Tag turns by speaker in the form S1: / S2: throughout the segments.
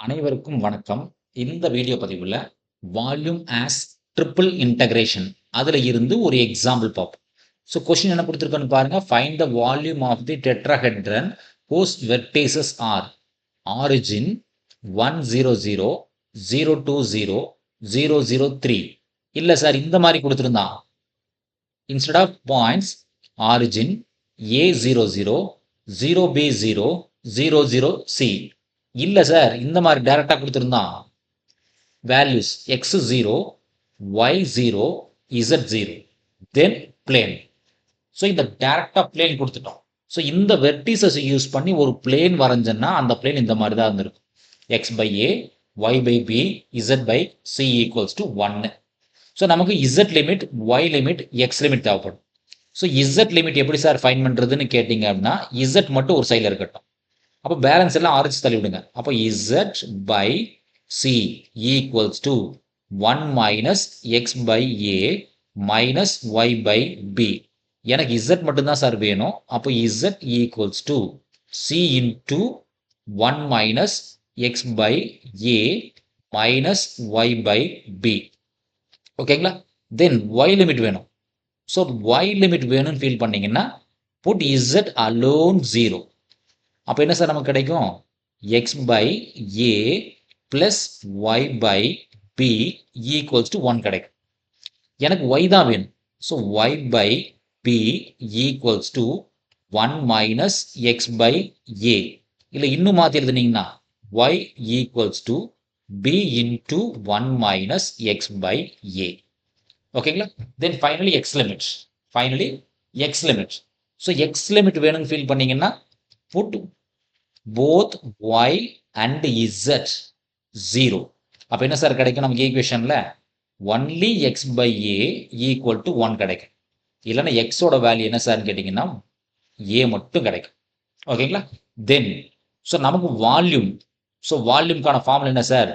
S1: அனைவருக்கும் வணக்கம். இந்த வீடியோ பதிவுல வால்யூம் ஆஸ் ட்ரிபிள் இன்டகிரேஷன் அதுல இருந்து ஒரு எக்ஸாம்பிள் பார்ப்போம். ஸோ கொஸ்டின் என்ன கொடுத்துருக்கோன்னு பாருங்க. Find the volume of the tetrahedron whose vertices are origin 100, 020, 003. இல்ல சார் இந்த மாதிரி கொடுத்துருந்தான். Instead of points origin A00, 0B0, 00C. இல்ல சார் இந்த மாதிரி டைரக்டா கொடுத்திருந்தான். Values x0, y0, z0, then plane. So இந்த டைரக்டா பிளேன் கொடுத்துட்டோம். ஸோ இந்த வெர்டிசஸ் யூஸ் பண்ணி ஒரு பிளேன் வரைஞ்சோன்னா அந்த பிளேன் இந்த மாதிரி தான் இருந்திருக்கும். x by a, y by b, z by c equals to 1. So நமக்கு z limit, y limit, x limit தேவைப்படும். ஸோ z லிமிட் எப்படி சார் ஃபைன் பண்ணுறதுன்னு கேட்டிங்க அப்படின்னா z மட்டும் ஒரு சைடில் இருக்கட்டும். அப்போ பேலன்ஸ் எல்லாம் ஆரஞ்சு தள்ளி விடுங்க. அப்போ z by c equals to 1 minus X by A minus Y by b. எனக்கு z மட்டும்தான் சார் வேணும். அப்போ z equals to c into 1 minus X by A minus Y by b. ஓகேங்களா? தென் ஒய் லிமிட் வேணும். So y limit வேணும்னு feel பண்ணீங்கன்னா put z alone 0. அப்போ என்ன சார் நமக்கு கிடைக்கும்? X by a plus y by B equals to 1 கிடைக்கும். எனக்கு ஒய் தான் வேணும். So Y by B equals to 1 minus X by A. இல்லை இன்னும் மாற்றி எழுதுனீங்கன்னா Y equals to B into 1 minus X by A. ஓகேங்களா? Then finally X limit. So X limit வேணும்னு ஃபீல் பண்ணீங்கன்னா put both y and z 0. அப்போ என்ன sir கிடைக்கும் நமக்கு ஈக்குவேஷன்ல? Only X by A equal to 1 கிடைக்கும். இல்லைன்னா எக்ஸோட வேல்யூ என்ன சார்னு கேட்டிங்கன்னா ஏ மட்டும் கிடைக்கும். ஓகேங்களா? தென் ஸோ நமக்கு வால்யூம். ஸோ வால்யூம்கான ஃபார்முலா என்ன sir?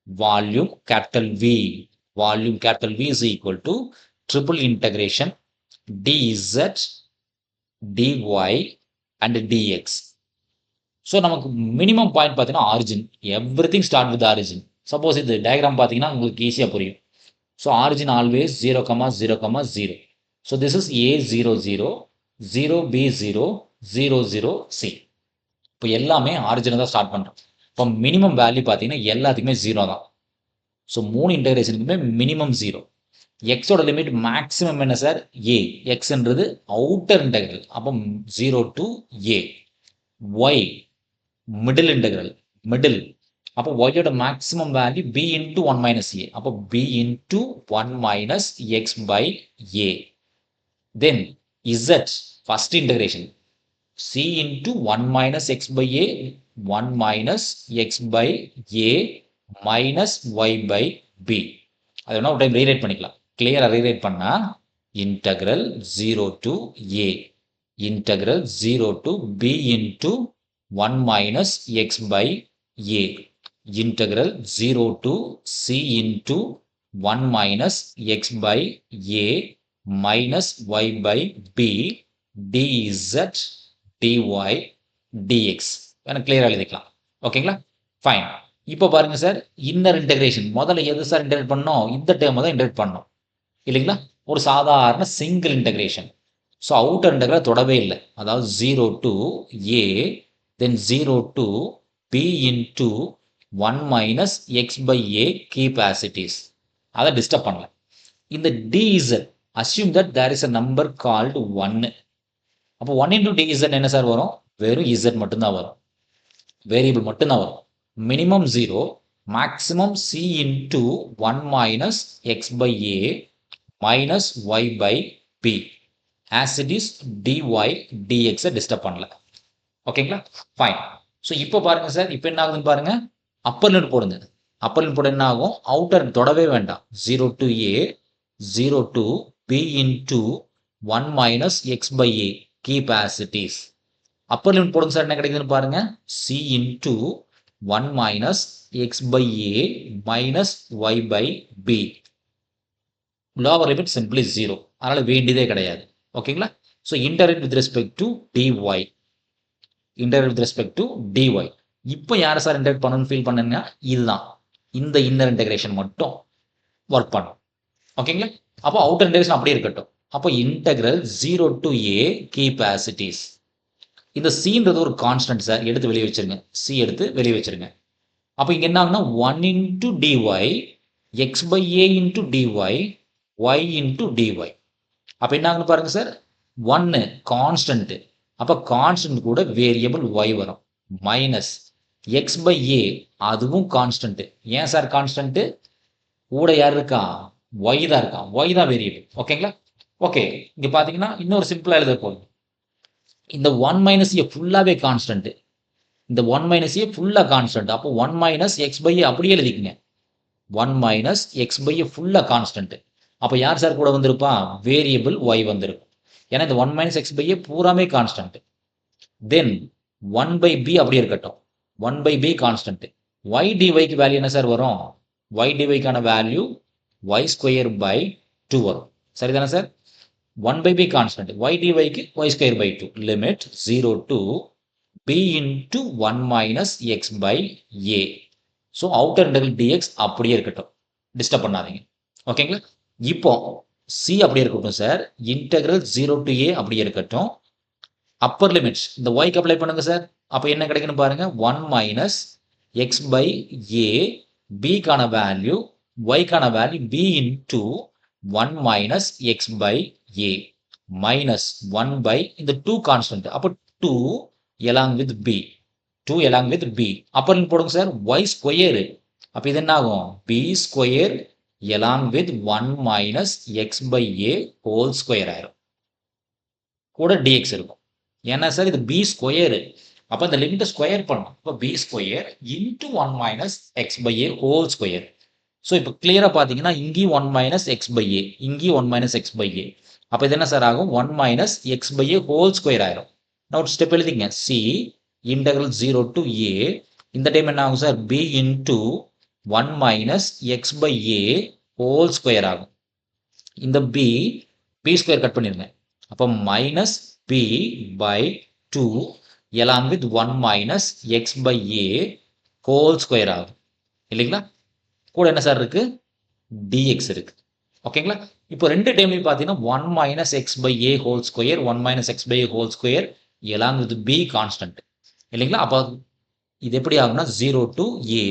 S1: Volume capital V. Volume capital V is equal to triple integration dz dy and dx. So நமக்கு மினிமம் பாயிண்ட் பார்த்தீங்கன்னா origin. Everything start with origin. Suppose இது diagram பார்த்தீங்கன்னா உங்களுக்கு ஈஸியாக புரியும். So origin always 0,0,0. So this is A00, 0B0, 00C. இப்போ எல்லாமே ஆரிஜினை தான் ஸ்டார்ட் பண்ணுறோம். இப்போ மினிமம் வேல்யூ பார்த்தீங்கன்னா எல்லாத்துக்குமே 0 தான். ஸோ 3 இன்டகிரேஷனுக்குமே மினிமம் 0. எக்ஸோட லிமிட் மேக்ஸிமம் என்ன சார்? ஏ. எக்ஸ்ன்றது அவுட்டர் இன்டகிரல். அப்போ 0 to a. Y middle integral. Middle. அப்போ ஒய்யோட maximum value B into 1 minus A. அப்போ B into 1 minus X by A. Then Z first integration C into 1 minus X by A 1 minus X by A minus Y by B. அதை வேணா ஒரு time rewrite பண்ணிக்கலாம். கிளியராக rewrite பண்ணால் integral 0 to A integral 0 to b into 1 minus x by a. Integral 0 to c into 1 minus x by a minus y by b dz dy dx. வேணும் கிளியராக எழுதிக்கலாம். ஓகேங்களா? ஃபைன். இப்போ பாருங்க சார், இன்னர் இன்டகிரேஷன் முதல்ல எது sir integrate பண்ணோம்? இந்த டேர்மை தான் இன்டகிரேட் பண்ணோம் இல்லைங்களா? ஒரு சாதாரண single integration. So outer integral தொடவே இல்லை. அதாவது 0 to a, then 0 to b into 1 minus x by a keep as it is. அதை டிஸ்டர்ப் பண்ணல. இந்த dz assume that there is a number called 1. அப்போ 1 into dz என்ன சார் வரும்? வெறும் z மட்டும்தான் வரும். வேரியபிள் மட்டும்தான் வரும். Minimum 0, maximum c into 1 minus x by a minus y by b. as it is dy dx disturb பண்ணல. ஓகேங்களா? ஃபைன். ஸோ இப்போ பாருங்க சார், இப்போ என்ன ஆகுதுன்னு பாருங்க. அப்பர் லிமிட் போடுங்க. அப்பர் லிமிட் போட என்ன ஆகும்? அவுட்டர் தொடவே வேண்டாம். 0 to a, 0 to b into 1 minus x by a keep as it is. Upper limit போடுங்க சார், என்ன கிடைக்குதுன்னு பாருங்க. c into 1 minus x by a minus y by b. Lower limit simply 0. அதனால வேண்டியதே கிடையாது. ஓகேங்களா? So integrate with respect to dy. Integrate with respect to dy. இப்போ யாரை சார் இன்டெகிரேட் பண்ணணும்னு ஃபீல் பண்ணுங்க, இதுதான் இந்த இன்னர் இன்டெகிரேஷன் மட்டும் ஒர்க் பண்ணும். ஓகேங்களா? அப்போ அவுட்டர் இன்டெகிரேஷன் அப்படியே இருக்கட்டும். அப்போ integral 0 to a keep as it is. இந்த cன்றது ஒரு கான்ஸ்டன்ட் சார், எடுத்து வெளியே வச்சிருங்க. c எடுத்து வெளியே வச்சிருங்க. அப்போ இங்க என்ன ஆகும்னா 1 into dy x by a into dy y into dy. அப்போ என்ன ஆகுன்னு பாருங்க சார், 1 கான்ஸ்டன்ட், அப்போ கான்ஸ்டன்ட் கூட வேரியபிள் y வரும், மைனஸ் x by a அதுவும் கான்ஸ்டன்ட். ஏன் சார் கான்ஸ்டன்ட்? கூட யார் இருக்கா? y தான் இருக்கான், y தான் வேரியபிள். ஓகேங்களா? ஓகே, இங்க பாத்தீங்கன்னா இன்னொரு சிம்பிளா எழுத போதும். இந்த 1 மைனஸ் ஏ ஃபுல்லாவே கான்ஸ்டன்ட், இந்த 1 மைனஸ் ஏ ஃபுல்லா கான்ஸ்டன்ட். அப்போ 1 மைனஸ் எக்ஸ் பை ஏ அப்படியே எழுதிக்கங்க. 1 மைனஸ் எக்ஸ் பை ஏ ஃபுல்லா கான்ஸ்டன்ட். அப்போ யார் சார் கூட வந்திருப்பா? வேரியபிள் y வந்திருக்கும். ஏன்னா இந்த 1 மைனஸ் எக்ஸ் பை ஏ பூராமே கான்ஸ்டன்ட். தென் 1 பை பி அப்படியே இருக்கட்டும், 1 பை பி கான்ஸ்டன்ட். y dy-க்கு வேல்யூ என்ன சார் வரும்? y dy-க்கான வேல்யூ y ஸ்கொயர் பை 2 வரும். சரிதானே sir? 1 by b constant, y dy-க்கு y square by 2. Limit 0 to b into 1 minus x by a. So outer integral dx அப்படியே இருக்கட்டும், disturb பண்ணாதீங்க. ஓகேங்களா? இப்போ c அப்படியே இருக்கட்டும் சார், இன்டெகிரல் 0 to a அப்படியே இருக்கட்டும். அப்பர் லிமிட்ஸ் இந்த y-க்கு அப்ளை பண்ணுங்க சார். அப்போ என்ன கிடைக்குன்னு பாருங்க, 1 மைனஸ் எக்ஸ் பை ஏ, b-க்கான வேல்யூ y-க்கான value b into 1 minus x by a minus 1 by இந்த 2 கான்ஸ்டன்ட். அப்போ 2 along with b, 2 along with b. Upper limit போடுங்க சார், y ஸ்கொயர். அப்போ இது என்ன ஆகும்? b square along with 1 minus x by a whole square ஆயிரும். கூட dx இருக்கும். ஏன்னா சார் இது b ஸ்கொயர், அப்போ இந்த லிமிட்டை ஸ்கொயர் பண்ணணும். அப்போ b square into 1 minus x by a whole square. So இப்போ கிளியராக பார்த்தீங்கன்னா இங்கேயும் 1 மைனஸ் எக்ஸ் பை ஏ, இங்கேயும் 1 மைனஸ் எக்ஸ் பை ஏ. அப்போ இது என்ன சார் ஆகும்? 1 minus X by a whole square ஆயிரும். நான் ஒரு ஸ்டெப் எழுதிங்க, சி இன்டெகிரல் 0 டு ஏ. இந்த டைம் என்ன ஆகும் sir? B into 1 minus X by a whole square ஆகும். இந்த பி ஸ்கொயர் கட் பண்ணிருங்க. அப்போ minus b by 2 along with 1 minus X by a whole square ஆகும் இல்லைங்களா? கூட என்ன சார் இருக்கு? dx இருக்கு. ஓகேங்களா? இப்போ ரெண்டு டைம்லையும் பார்த்தீங்கன்னா 1 minus X by a whole square, 1 minus X by a whole square along with b constant இல்லைங்களா? அப்போ இது எப்படி ஆகும்னா 0 டு ஏ,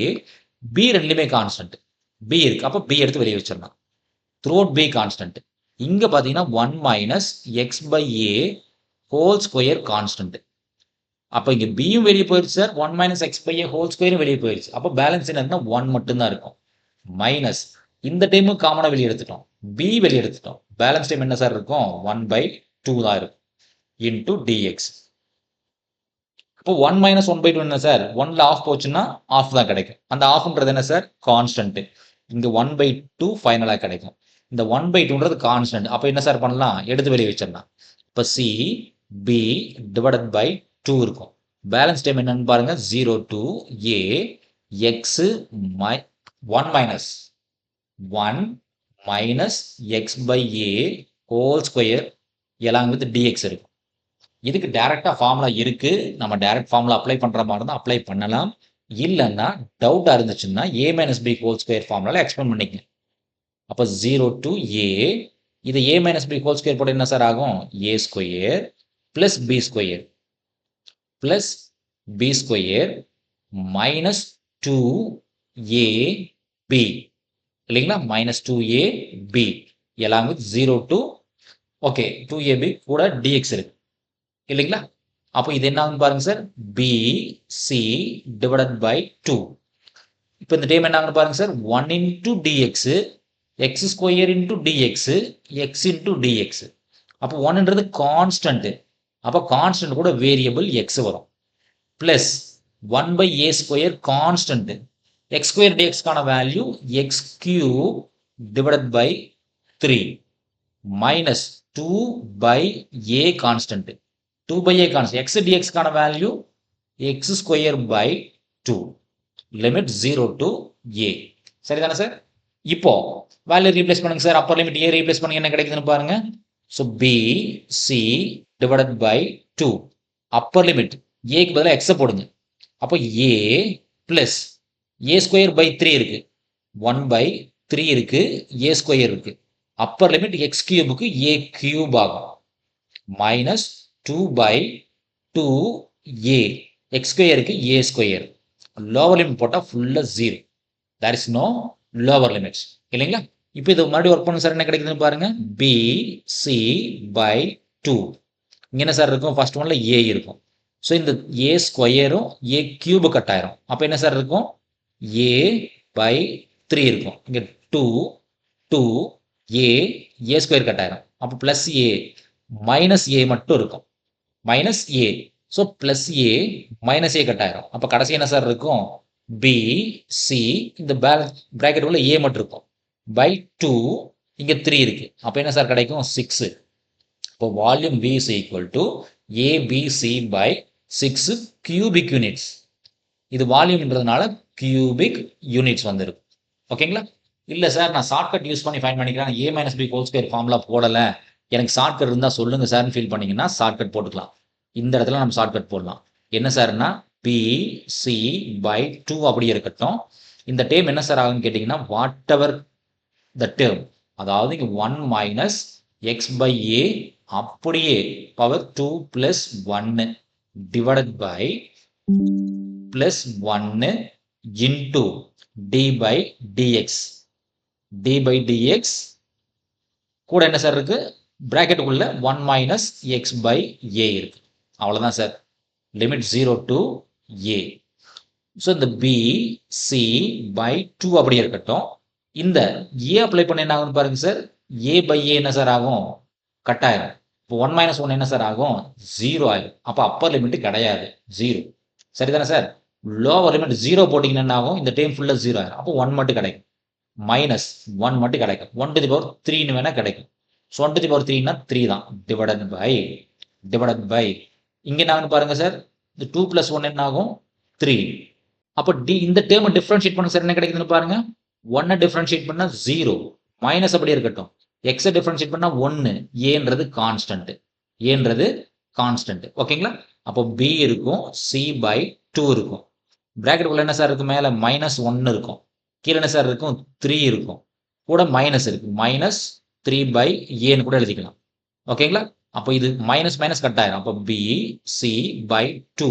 S1: பி ரெண்டுலையுமே கான்ஸ்டன்ட், பி இருக்கு. அப்போ பி எடுத்து வெளியே வச்சிடலாம். Throw out b constant. இங்கே பார்த்தீங்கன்னா 1 minus X by a whole square constant. அப்போ இங்கே பியும் வெளியே போயிடுச்சு sir, 1 minus X by a whole ஸ்கொயரும் வெளியே போயிடுச்சு. அப்போ பேலன்ஸ் என்னன்னா 1 மட்டும்தான் இருக்கும். மைனஸ் இந்த டைமும் காமனாக வெளியே எடுத்துட்டோம், பி வெளியே எடுத்துட்டோம். பேலன்ஸ் டைம் என்ன சார் இருக்கும்? 1/2 தான் இருக்கும் இன்டூ டிஎக்ஸ். இப்போ 1 மைனஸ் 1/2 என்ன சார்? 1ல ஆஃப் போச்சுன்னா ஆஃப் தான் கிடைக்கும். அந்த ஆஃப்ன்றது என்ன சார்? கான்ஸ்டன்ட். இங்கே 1/2 ஃபைனலாக கிடைக்கும். இந்த 1/2ன்றது கான்ஸ்டன்ட். அப்போ என்ன சார் பண்ணலாம்? எடுத்து வெளியே வச்சிடலாம். இப்போ சி பி டிவைடட் பை 2 இருக்கும். பேலன்ஸ் டைம் என்னன்னு பாருங்க, 0 to A X 1 minus 1 minus x by a whole square along with dx இருக்கும். இதுக்கு டைரக்டா ஃபார்முலா இருக்கு. நம்ம டைரக்ட் ஃபார்முலா அப்ளை பண்ற மாதிரி இருந்தால் அப்ளை பண்ணலாம். இல்லைன்னா டவுட்டா இருந்துச்சுன்னா a minus b whole square ஃபார்முலால எக்ஸ்பெண்ட் பண்ணிக்கங்க. அப்போ 0 டு a, இது a minus b whole square போட என்ன சார் ஆகும்? a square plus b square plus b square minus 2a b இல்லைங்களா? மைனஸ் 2ab எல்லாம் வித் 0 டு ஓகே 2ab கூட dx இருக்கு இல்லைங்களா? அப்போ இது என்ன ஆகுன்னு பாருங்க சார், bc டிவைடட் பை 2. இப்போ இந்த டைம் என்ன ஆகுன்னு பாருங்க sir, 1 into dx x square into dx x into dx. அப்போ 1ன்றது கான்ஸ்டன்ட், அப்போ கான்ஸ்டன்ட் கூட வேரியபிள் எக்ஸ் வரும். Plus 1 by a square constant, x square dx கான value x cube divided by 3 minus 2 by a constant, 2 by a constant, x dx கான value x square by 2 limit 0 to a. சரிதானே sir? இப்போ value replace பண்ணுங்க sir. Upper limit a replace பண்ணி என்ன கிடைக்குதுன்னு பாருங்க. So b c divided by 2 upper limit a க்கு பதிலாக x போடுங்க. அப்போ ஏ பிளஸ் ஏ ஸ்கொயர் பை 3 இருக்கு, 1/3 இருக்கு, ஏ ஸ்கொயர் இருக்கு. Upper limit X கியூபுக்கு a cube ஆகும், மைனஸ் 2/2 ஏ எக்ஸ் ஸ்கொயருக்கு ஏ ஸ்கொயர். லோவர் லிமிட் போட்டால் ஃபுல்லாக 0. There is no lower limits இல்லைங்களா? இப்போ இது மறுபடியும் ஒர்க் பண்ண சார் என்ன கிடைக்குதுன்னு பாருங்க. BC/2 இங்கே என்ன சார் இருக்கும்? ஃபர்ஸ்ட் ஒன்ல ஏ இருக்கும். ஸோ இந்த ஏ ஸ்கொயரும் ஏ கியூபு கட் ஆயிரும். அப்போ என்ன சார் இருக்கும்? A/3 இருக்கும். இங்கே 2 ஏ ஸ்கொயர் கட் ஆயிரும். அப்போ பிளஸ் ஏ மைனஸ் ஏ மட்டும் இருக்கும், minus A. So plus A minus A cut ஆயிரும். அப்போ கடைசி என்ன சார் இருக்கும்? BC இந்த பிராக்கெட் உள்ள ஏ மட்டும் இருக்கும் பை 2 இங்கே 3 இருக்கு. அப்போ என்ன சார் கிடைக்கும்? 6. இப்போ volume V is equal to ABC by 6 cubic units. இது வால்யூம்ன்றதுனால கியூபிக் யூனிட்ஸ் வந்துருக்கு. ஓகேங்களா? இல்லை சார் நான் ஷார்ட்கட் யூஸ் பண்ணி ஃபைன் பண்ணிக்கிறேன், A-B ஹோல் ஸ்கொயர் ஃபார்முலா போடலை, எனக்கு ஷார்ட்கட் இருந்தால் சொல்லுங்கள் சார்னு ஃபீல் பண்ணிங்கன்னா ஷார்ட்கட் போட்டுக்கலாம். இந்த இடத்துல நம்ம ஷார்ட்கட் போடலாம். என்ன சார்னா BC/2 அப்படியே இருக்கட்டும். இந்த டேர்ம் என்ன சார் ஆகுன்னு கேட்டிங்கன்னா வாட் எவர் த டேர்ம், அதாவது இங்கே 1 மைனஸ் x/a அப்படியே power 2 + 1 divided by plus 1 into d/dx. d/dx கூட என்ன சார் இருக்கு? பிராக்கெட்டுக்குள்ள 1 மைனஸ் x/a இருக்கு. அவ்வளோதான் sir. Limit 0 to a. So இந்த BC/2 அப்படியே இருக்கட்டும். இந்த ஏ அப்ளை பண்ண என்ன ஆகும்னு பாருங்க சார். A/a என்ன சார் ஆகும்? கட் ஆயிரும். இப்போ 1 மைனஸ் 1 என்ன சார் ஆகும்? 0 ஆயிரும். அப்போ அப்பர் லிமிட் கிடையாது, 0. சரிதானே சார்? லோவர் லிமிட் 0 போட்டிங்கன்னா என்ன ஆகும்? இந்த டைம் ஃபுல்லாக 0 ஆயிரும். அப்போ 1 மட்டும் கிடைக்கும், மைனஸ் 1 மட்டும் கிடைக்கும். 1⁻3 வேணால் கிடைக்கும். ஸோ 1⁻3னா 3 தான். டிவைடட் பை இங்கே என்ன பாருங்க சார். இந்த 2 + 1 என்ன ஆகும்? 3. அப்போ இந்த டேர்மை டிஃப்ரென்ஷியேட் பண்ண சார் என்ன கிடைக்குதுன்னு பாருங்க. 1 டிஃப்ரென்ஷியேட் பண்ணால் 0, மைனஸ் அப்படியே இருக்கட்டும். எக்ஸை டிஃப்ரென்ஷியேட் பண்ணால் 1, ஏன்றது கான்ஸ்டன்ட். ஓகேங்களா? அப்போ B இருக்கும், C/2 இருக்கும். பிராக்கெட் உள்ள என்ன சார் இருக்கு? மேலே மைனஸ் 1 இருக்கும், கீழே என்ன சார் இருக்கும்? 3 இருக்கும், கூட மைனஸ் இருக்கு, மைனஸ் 3/aன்னு கூட எழுதிக்கலாம். ஓகேங்களா? அப்போ இது மைனஸ் மைனஸ் கட் ஆயிரும். அப்போ BC/2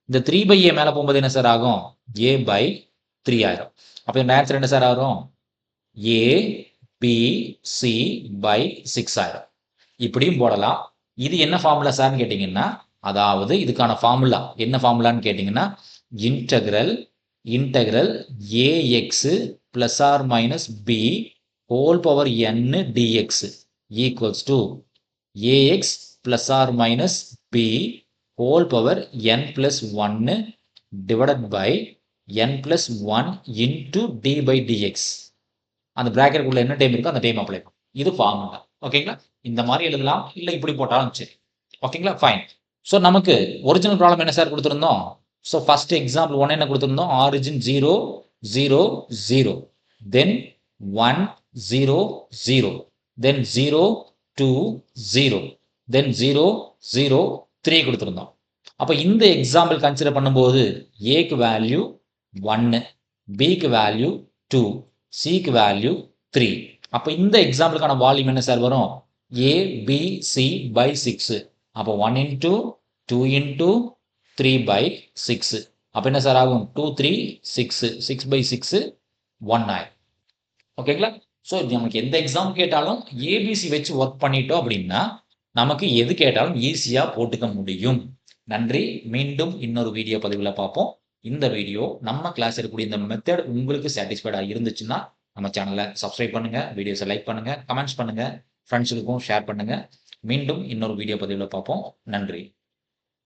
S1: இந்த 3/a மேலே போகும்போது என்ன சார் ஆகும்? A/3 ஆயிரும். அப்போ இந்த ஆன்சர் என்ன சார் ஆகும்? ABC/6 ஆயிரும். இப்படியும் போடலாம். இது என்ன ஃபார்முலா சார்னு கேட்டிங்கன்னா, அதாவது இதுக்கான ஃபார்முலா என்ன ஃபார்முலான்னு கேட்டிங்கன்னா, integral ax plus or minus b whole power n dx equals to ax plus or minus b whole power n + 1 divided by n + 1 into d/dx. அந்த பிராக்கெட்டுக்குள்ள என்ன டைம் இருக்கோ அந்த டைம் அப்ளை பண்ணும். இது ஃபார்முலா. ஓகேங்களா? இந்த மாதிரி எழுதலாம், இல்லை இப்படி போட்டாலும் சரி. ஓகேங்களா? ஃபைன். ஸோ நமக்கு ஒரிஜினல் ப்ராப்ளம் என்ன சார் கொடுத்துருந்தோம்? ஸோ ஃபர்ஸ்ட் எக்ஸாம்பிள் 1 என்ன கொடுத்துருந்தோம்? ஆரிஜின் 0 0 0, தென் 1 0 0, தென் 0 2 0, தென் 0 0 3 கொடுத்துருந்தோம். அப்போ இந்த எக்ஸாம்பிள் கன்சிடர் பண்ணும்போது ஏக்கு வேல்யூ 1, பிக்கு வேல்யூ 2, சிக்கு வேல்யூ 3. அப்போ இந்த எக்ஸாம்பிளுக்கான வால்யூம் என்ன சார் வரும்? ABC/6. அப்போ 1 × 2 × 3/6. அப்போ என்ன சார் ஆகும்? 2 3 6, 6/6 1 ஆயிரும். ஓகேங்களா? ஸோ நமக்கு எந்த எக்ஸாம் கேட்டாலும் ஏபிசி வச்சு ஒர்க் பண்ணிட்டோம் அப்படின்னா நமக்கு எது கேட்டாலும் ஈஸியாக போட்டுக்க முடியும். நன்றி. மீண்டும் இன்னொரு வீடியோ பதிவில் பார்ப்போம். இந்த வீடியோ நம்ம கிளாஸ் இருக்கக்கூடிய இந்த மெத்தட் உங்களுக்கு சாட்டிஸ்ஃபைடாக இருந்துச்சுன்னா நம்ம சேனலை சப்ஸ்கிரைப் பண்ணுங்கள், வீடியோஸை லைக் பண்ணுங்கள், கமெண்ட்ஸ் பண்ணுங்கள், ஃப்ரெண்ட்ஸுக்கும் ஷேர் பண்ணுங்கள். மீண்டும் இன்னொரு வீடியோ பதிவில் பார்ப்போம். நன்றி.